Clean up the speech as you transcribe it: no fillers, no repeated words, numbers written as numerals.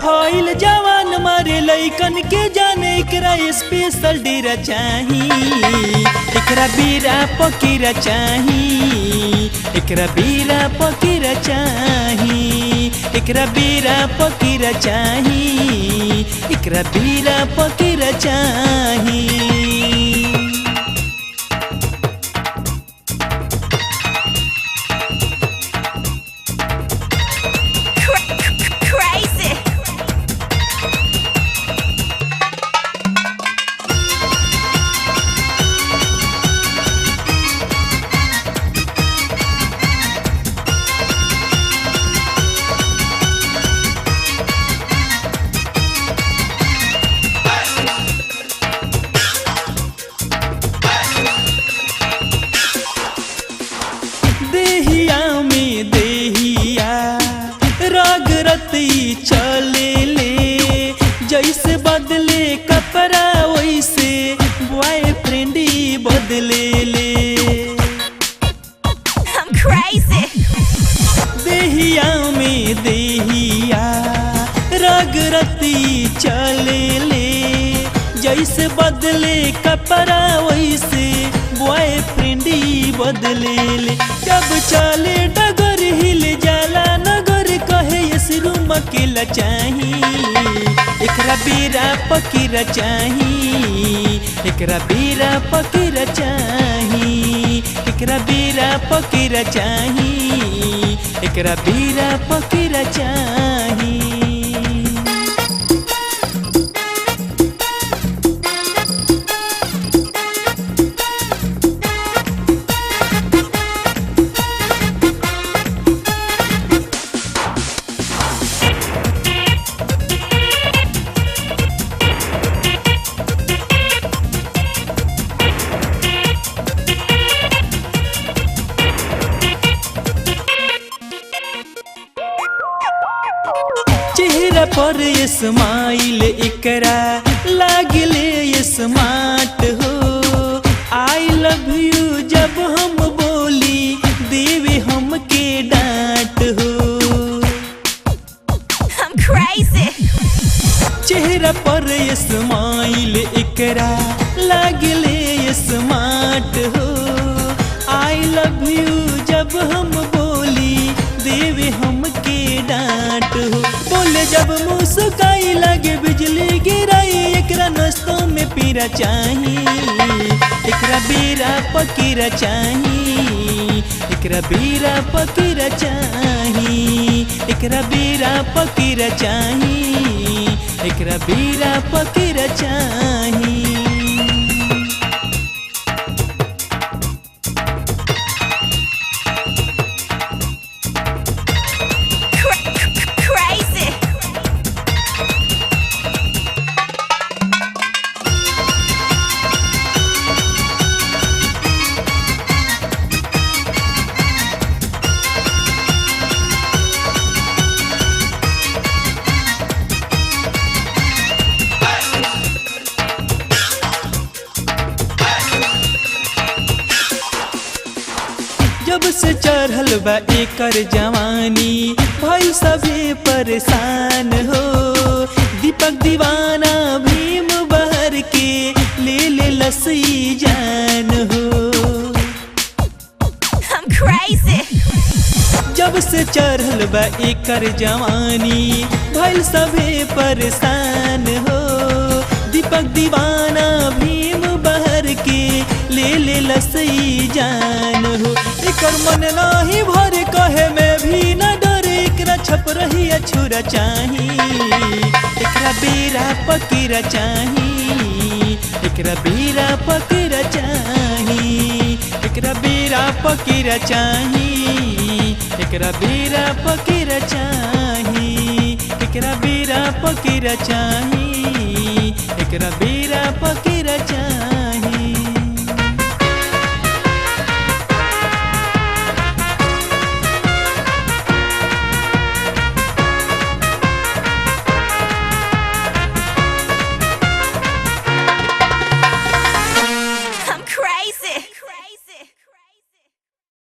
भइल जवान मारे लइकन के जाने एकरा स्पेशल डेरा चाही, एकरा बीरा पकीरा चाही, एकरा बीरा पकीरा चाही, एकरा बीरा पकीरा चाही, एकरा बीरा पकीरा चाही। चले ले जैसे बदले कपड़ा वैसे बॉयफ्रेंड ही बदले ले। I'm crazy। देहिया में देहिया रगरती चले ले जैसे बदले कपड़ा वैसे बॉयफ्रेंड ही बदले ले। जब चले डगर हिल जाला नगर कहे रूम अकेला चाही, एकरा बीरा पकीरा चाही, एकरा बीरा पकीरा चाही, एकरा बीरा पकीरा चाही, एकरा बीरा पकीरा चाही। चेहरा पर स्माइल एकरा लागले स्मार्ट हो। आई लव यू जब हम बोली देवे हमके डांट हो। I'm crazy। चेहरा पर स्माइल एकरा लागले स्मार्ट हो। आई लव यू जब हम बोली देवे हमके डांट हो। बोले जब मुस्काई लगे बिजली गिराई एकरा नाश्तों में पीरा चाही, एकरा बीरा पकीरा चाही, एकरा बीरा पकीरा चाही, एकरा बीरा पकीरा चाही, एकरा बीरा पकीरा चाही। जब से चढ़ल बा एकर जवानी भइल सभी परेशान हो। दीपक दीवाना भीम बहर के ले ले लसी जान हो। I'm crazy। जब से चढ़ल बा एकर जवानी भइल सभी परेशान हो। दीपक दीवाना भीम बहर के ले ले लसी जान हो। एकर मन नाही भर कहे में भी न डरे एकरा छप रही छुरा चाही, एकरा बीरा पकीरा चाही, एकरा बेरा पकड़ा चाही, एकरा बेरा पकड़ा चाही, एकरा बेरा पकड़ा चाही, एकरा बेरा पकड़ा चाही, एकरा बेरा पकड़ा चाही।